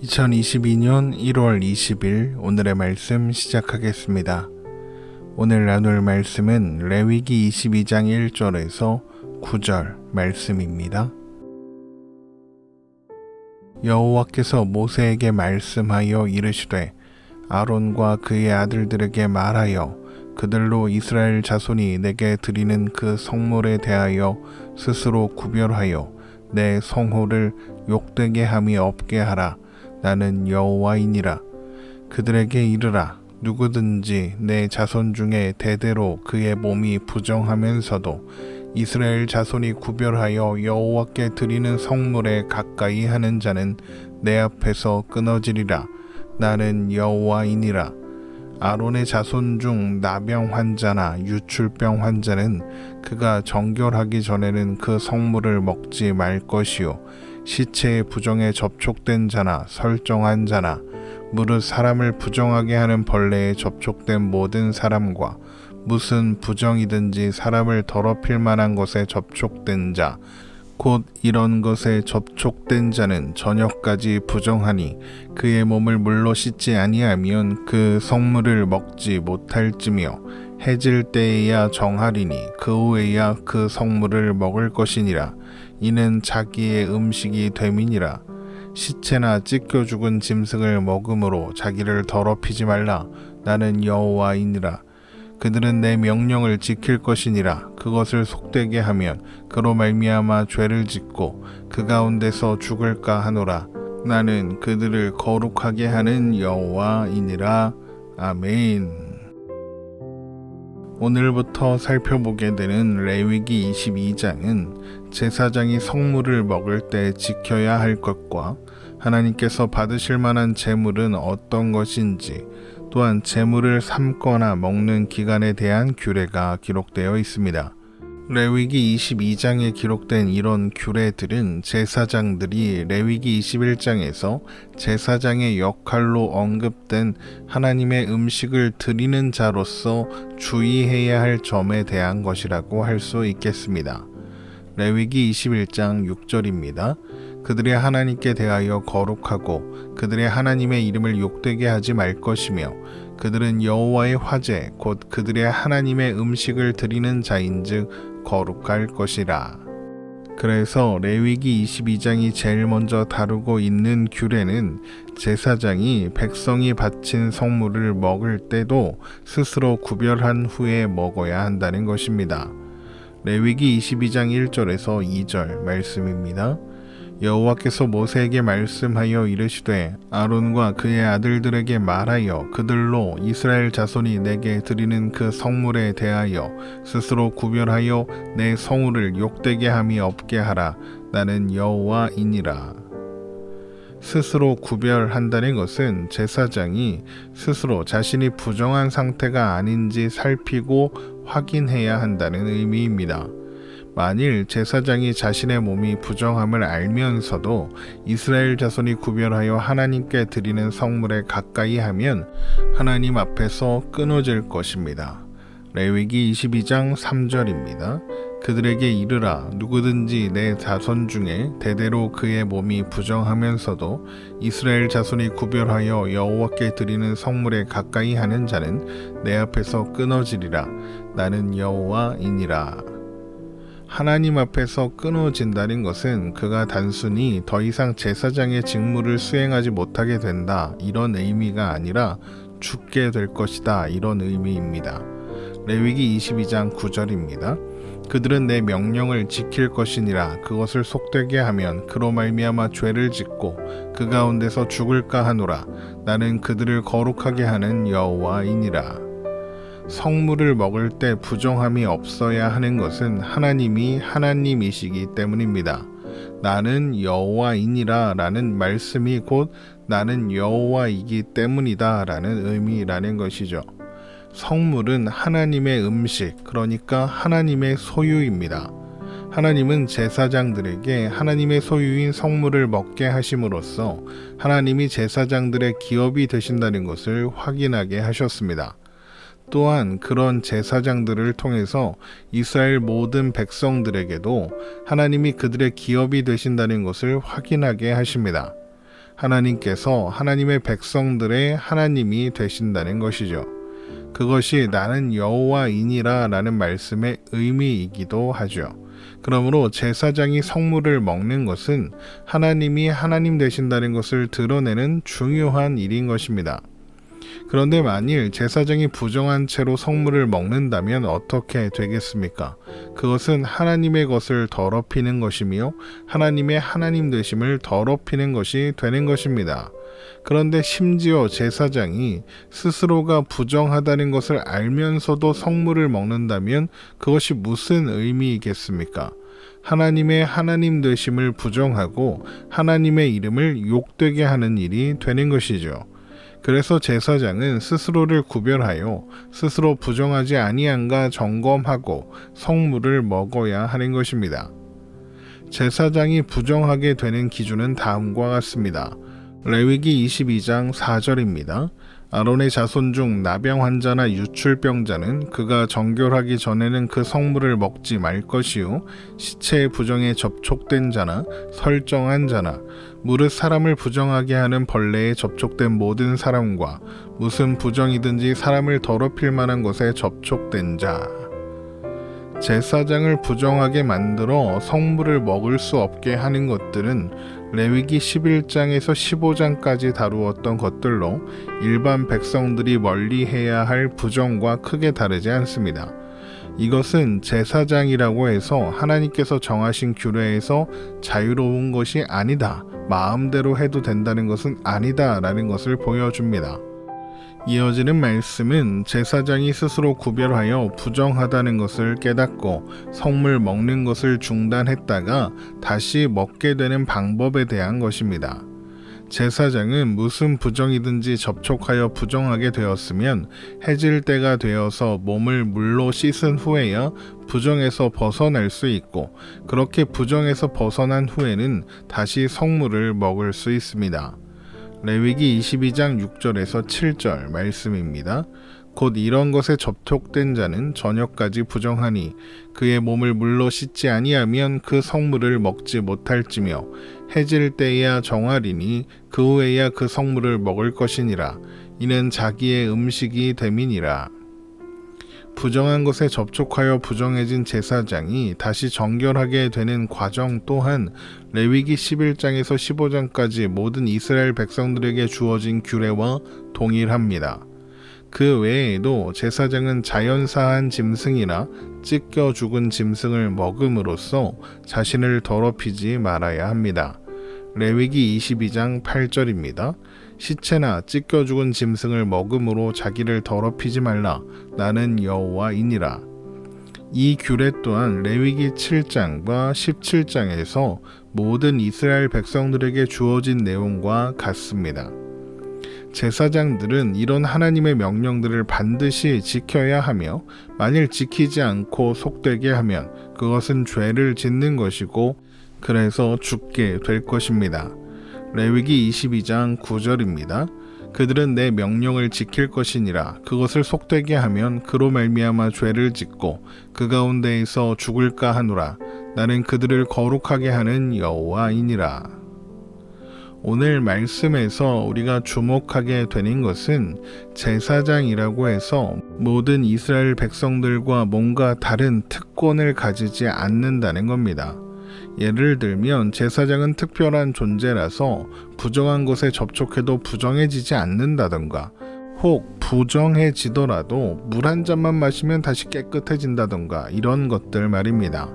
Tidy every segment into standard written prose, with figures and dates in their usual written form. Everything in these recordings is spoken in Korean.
2022년 1월 20일 오늘의 말씀 시작하겠습니다. 오늘 나눌 말씀은 레위기 22장 1절에서 9절 말씀입니다. 여호와께서 모세에게 말씀하여 이르시되 아론과 그의 아들들에게 말하여 그들로 이스라엘 자손이 내게 드리는 그 성물에 대하여 스스로 구별하여 내 성호를 욕되게 함이 없게 하라. 나는 여호와이니라. 그들에게 이르라. 누구든지 내 자손 중에 대대로 그의 몸이 부정하면서도 이스라엘 자손이 구별하여 여호와께 드리는 성물에 가까이 하는 자는 내 앞에서 끊어지리라. 나는 여호와이니라. 아론의 자손 중 나병 환자나 유출병 환자는 그가 정결하기 전에는 그 성물을 먹지 말 것이요, 시체의 부정에 접촉된 자나 설정한 자나 무릇 사람을 부정하게 하는 벌레에 접촉된 모든 사람과 무슨 부정이든지 사람을 더럽힐 만한 것에 접촉된 자, 곧 이런 것에 접촉된 자는 저녁까지 부정하니 그의 몸을 물로 씻지 아니하면 그 성물을 먹지 못할지며 해질 때에야 정하리니 그 후에야 그 성물을 먹을 것이니라. 이는 자기의 음식이 됨이니라. 시체나 찢겨 죽은 짐승을 먹음으로 자기를 더럽히지 말라. 나는 여호와이니라. 그들은 내 명령을 지킬 것이니라. 그것을 속되게 하면 그로 말미암아 죄를 짓고 그 가운데서 죽을까 하노라. 나는 그들을 거룩하게 하는 여호와이니라. 아멘. 오늘부터 살펴보게 되는 레위기 22장은 제사장이 성물을 먹을 때 지켜야 할 것과 하나님께서 받으실 만한 제물은 어떤 것인지, 또한 제물을 삶거나 먹는 기간에 대한 규례가 기록되어 있습니다. 레위기 22장에 기록된 이런 규례들은 제사장들이 레위기 21장에서 제사장의 역할로 언급된 하나님의 음식을 드리는 자로서 주의해야 할 점에 대한 것이라고 할 수 있겠습니다. 레위기 21장 6절입니다. 그들의 하나님께 대하여 거룩하고 그들의 하나님의 이름을 욕되게 하지 말 것이며 그들은 여호와의 화제 곧 그들의 하나님의 음식을 드리는 자인즉 거룩할 것이라. 그래서 레위기 22장이 제일 먼저 다루고 있는 규례는 제사장이 백성이 바친 성물을 먹을 때도 스스로 구별한 후에 먹어야 한다는 것입니다. 레위기 22장 1절에서 2절 말씀입니다. 여호와께서 모세에게 말씀하여 이르시되 아론과 그의 아들들에게 말하여 그들로 이스라엘 자손이 내게 드리는 그 성물에 대하여 스스로 구별하여 내 성물을 욕되게 함이 없게 하라. 나는 여호와이니라. 스스로 구별한다는 것은 제사장이 스스로 자신이 부정한 상태가 아닌지 살피고 확인해야 한다는 의미입니다. 만일 제사장이 자신의 몸이 부정함을 알면서도 이스라엘 자손이 구별하여 하나님께 드리는 성물에 가까이 하면 하나님 앞에서 끊어질 것입니다. 레위기 22장 3절입니다. 그들에게 이르라. 누구든지 내 자손 중에 대대로 그의 몸이 부정하면서도 이스라엘 자손이 구별하여 여호와께 드리는 성물에 가까이 하는 자는 내 앞에서 끊어지리라. 나는 여호와이니라. 하나님 앞에서 끊어진다는 것은 그가 단순히 더 이상 제사장의 직무를 수행하지 못하게 된다, 이런 의미가 아니라 죽게 될 것이다, 이런 의미입니다. 레위기 22장 9절입니다. 그들은 내 명령을 지킬 것이니라. 그것을 속되게 하면 그로 말미암아 죄를 짓고 그 가운데서 죽을까 하노라. 나는 그들을 거룩하게 하는 여호와이니라. 성물을 먹을 때 부정함이 없어야 하는 것은 하나님이 하나님이시기 때문입니다. 나는 여호와이니라 라는 말씀이 곧 나는 여호와이기 때문이다 라는 의미라는 것이죠. 성물은 하나님의 음식, 그러니까 하나님의 소유입니다. 하나님은 제사장들에게 하나님의 소유인 성물을 먹게 하심으로써 하나님이 제사장들의 기업이 되신다는 것을 확인하게 하셨습니다. 또한 그런 제사장들을 통해서 이스라엘 모든 백성들에게도 하나님이 그들의 기업이 되신다는 것을 확인하게 하십니다. 하나님께서 하나님의 백성들의 하나님이 되신다는 것이죠. 그것이 나는 여호와이니라 라는 말씀의 의미이기도 하죠. 그러므로 제사장이 성물을 먹는 것은 하나님이 하나님 되신다는 것을 드러내는 중요한 일인 것입니다. 그런데 만일 제사장이 부정한 채로 성물을 먹는다면 어떻게 되겠습니까? 그것은 하나님의 것을 더럽히는 것이며 하나님의 하나님 되심을 더럽히는 것이 되는 것입니다. 그런데 심지어 제사장이 스스로가 부정하다는 것을 알면서도 성물을 먹는다면 그것이 무슨 의미이겠습니까? 하나님의 하나님 되심을 부정하고 하나님의 이름을 욕되게 하는 일이 되는 것이죠. 그래서 제사장은 스스로를 구별하여 스스로 부정하지 아니한가 점검하고 성물을 먹어야 하는 것입니다. 제사장이 부정하게 되는 기준은 다음과 같습니다. 레위기 22장 4절입니다. 아론의 자손 중 나병 환자나 유출병자는 그가 정결하기 전에는 그 성물을 먹지 말 것이요 시체의 부정에 접촉된 자나 설정한 자나 무릇 사람을 부정하게 하는 벌레에 접촉된 모든 사람과 무슨 부정이든지 사람을 더럽힐 만한 것에 접촉된 자. 제사장을 부정하게 만들어 성물을 먹을 수 없게 하는 것들은 레위기 11장에서 15장까지 다루었던 것들로 일반 백성들이 멀리 해야 할 부정과 크게 다르지 않습니다. 이것은 제사장이라고 해서 하나님께서 정하신 규례에서 자유로운 것이 아니다, 마음대로 해도 된다는 것은 아니다 라는 것을 보여줍니다. 이어지는 말씀은 제사장이 스스로 구별하여 부정하다는 것을 깨닫고 성물 먹는 것을 중단했다가 다시 먹게 되는 방법에 대한 것입니다. 제사장은 무슨 부정이든지 접촉하여 부정하게 되었으면 해질 때가 되어서 몸을 물로 씻은 후에야 부정에서 벗어날 수 있고 그렇게 부정에서 벗어난 후에는 다시 성물을 먹을 수 있습니다. 레위기 22장 6절에서 7절 말씀입니다. 곧 이런 것에 접촉된 자는 저녁까지 부정하니 그의 몸을 물로 씻지 아니하면 그 성물을 먹지 못할지며 해질 때야 정하리니 그 후에야 그 성물을 먹을 것이니라. 이는 자기의 음식이 됨이니라. 부정한 것에 접촉하여 부정해진 제사장이 다시 정결하게 되는 과정 또한 레위기 11장에서 15장까지 모든 이스라엘 백성들에게 주어진 규례와 동일합니다. 그 외에도 제사장은 자연사한 짐승이나 찢겨 죽은 짐승을 먹음으로써 자신을 더럽히지 말아야 합니다. 레위기 22장 8절입니다. 시체나 찢겨 죽은 짐승을 먹음으로 자기를 더럽히지 말라. 나는 여호와이니라. 이 규례 또한 레위기 7장과 17장에서 모든 이스라엘 백성들에게 주어진 내용과 같습니다. 제사장들은 이런 하나님의 명령들을 반드시 지켜야 하며 만일 지키지 않고 속되게 하면 그것은 죄를 짓는 것이고 그래서 죽게 될 것입니다. 레위기 22장 9절입니다. 그들은 내 명령을 지킬 것이니라. 그것을 속되게 하면 그로 말미암아 죄를 짓고 그 가운데에서 죽을까 하노라. 나는 그들을 거룩하게 하는 여호와이니라. 오늘 말씀에서 우리가 주목하게 되는 것은 제사장이라고 해서 모든 이스라엘 백성들과 뭔가 다른 특권을 가지지 않는다는 겁니다. 예를 들면 제사장은 특별한 존재라서 부정한 것에 접촉해도 부정해지지 않는다던가 혹 부정해지더라도 물 한 잔만 마시면 다시 깨끗해진다던가 이런 것들 말입니다.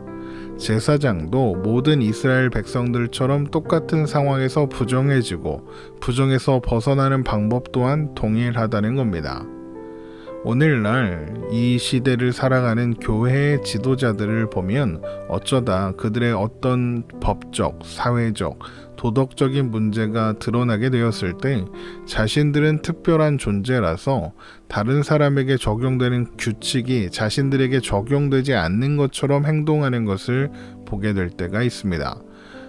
제사장도 모든 이스라엘 백성들처럼 똑같은 상황에서 부정해지고 부정에서 벗어나는 방법 또한 동일하다는 겁니다. 오늘날 이 시대를 살아가는 교회의 지도자들을 보면 어쩌다 그들의 어떤 법적, 사회적, 도덕적인 문제가 드러나게 되었을 때 자신들은 특별한 존재라서 다른 사람에게 적용되는 규칙이 자신들에게 적용되지 않는 것처럼 행동하는 것을 보게 될 때가 있습니다.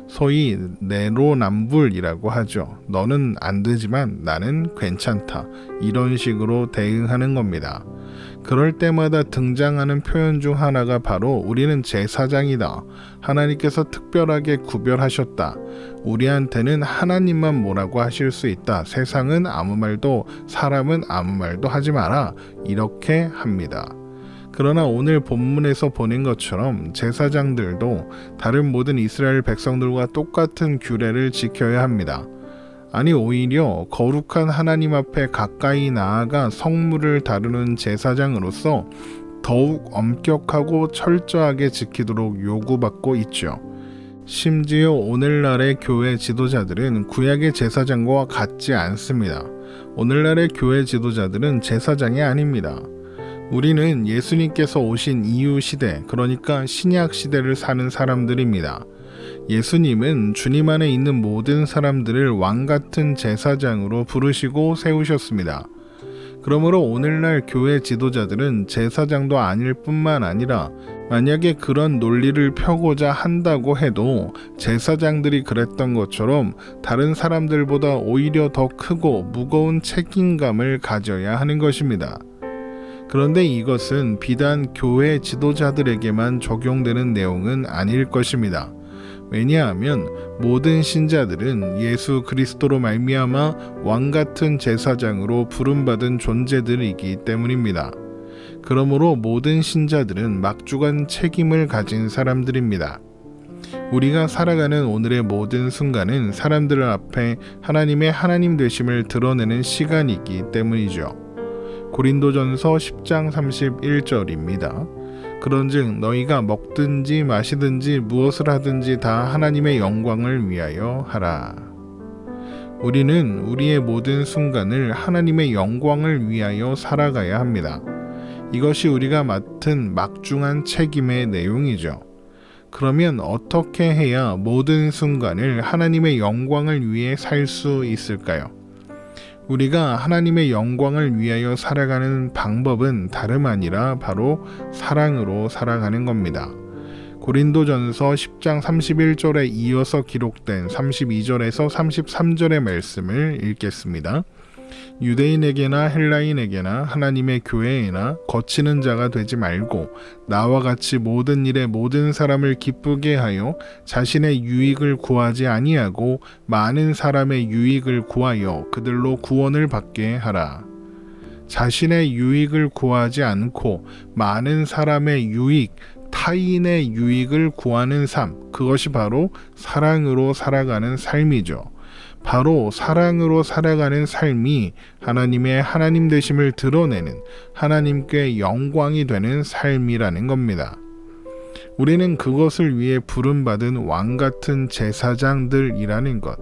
소위 내로남불이라고 하죠. 너는 안 되지만 나는 괜찮다. 이런 식으로 대응하는 겁니다. 그럴 때마다 등장하는 표현 중 하나가 바로 우리는 제사장이다. 하나님께서 특별하게 구별하셨다. 우리한테는 하나님만 뭐라고 하실 수 있다. 세상은 아무 말도, 사람은 아무 말도 하지 마라. 이렇게 합니다. 그러나 오늘 본문에서 보는 것처럼 제사장들도 다른 모든 이스라엘 백성들과 똑같은 규례를 지켜야 합니다. 아니 오히려 거룩한 하나님 앞에 가까이 나아가 성물을 다루는 제사장으로서 더욱 엄격하고 철저하게 지키도록 요구받고 있죠. 심지어 오늘날의 교회 지도자들은 구약의 제사장과 같지 않습니다. 오늘날의 교회 지도자들은 제사장이 아닙니다. 우리는 예수님께서 오신 이후 시대, 그러니까 신약 시대를 사는 사람들입니다. 예수님은 주님 안에 있는 모든 사람들을 왕같은 제사장으로 부르시고 세우셨습니다. 그러므로 오늘날 교회 지도자들은 제사장도 아닐 뿐만 아니라 만약에 그런 논리를 펴고자 한다고 해도 제사장들이 그랬던 것처럼 다른 사람들보다 오히려 더 크고 무거운 책임감을 가져야 하는 것입니다. 그런데 이것은 비단 교회 지도자들에게만 적용되는 내용은 아닐 것입니다. 왜냐하면 모든 신자들은 예수 그리스도로 말미암아 왕같은 제사장으로 부름받은 존재들이기 때문입니다. 그러므로 모든 신자들은 막중한 책임을 가진 사람들입니다. 우리가 살아가는 오늘의 모든 순간은 사람들 앞에 하나님의 하나님 되심을 드러내는 시간이기 때문이죠. 고린도전서 10장 31절입니다. 그런즉 너희가 먹든지 마시든지 무엇을 하든지 다 하나님의 영광을 위하여 하라. 우리는 우리의 모든 순간을 하나님의 영광을 위하여 살아가야 합니다. 이것이 우리가 맡은 막중한 책임의 내용이죠. 그러면 어떻게 해야 모든 순간을 하나님의 영광을 위해 살 수 있을까요? 우리가 하나님의 영광을 위하여 살아가는 방법은 다름 아니라 바로 사랑으로 살아가는 겁니다. 고린도전서 10장 31절에 이어서 기록된 32절에서 33절의 말씀을 읽겠습니다. 유대인에게나 헬라인에게나 하나님의 교회에나 거치는 자가 되지 말고 나와 같이 모든 일에 모든 사람을 기쁘게 하여 자신의 유익을 구하지 아니하고 많은 사람의 유익을 구하여 그들로 구원을 받게 하라. 자신의 유익을 구하지 않고 많은 사람의 유익, 타인의 유익을 구하는 삶, 그것이 바로 사랑으로 살아가는 삶이죠. 바로 사랑으로 살아가는 삶이 하나님의 하나님 되심을 드러내는 하나님께 영광이 되는 삶이라는 겁니다. 우리는 그것을 위해 부름받은 왕같은 제사장들이라는 것.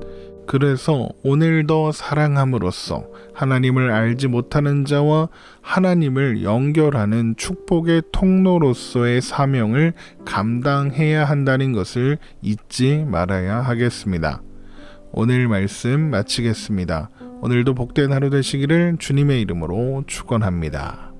그래서 오늘도 사랑함으로써 하나님을 알지 못하는 자와 하나님을 연결하는 축복의 통로로서의 사명을 감당해야 한다는 것을 잊지 말아야 하겠습니다. 오늘 말씀 마치겠습니다. 오늘도 복된 하루 되시기를 주님의 이름으로 축원합니다.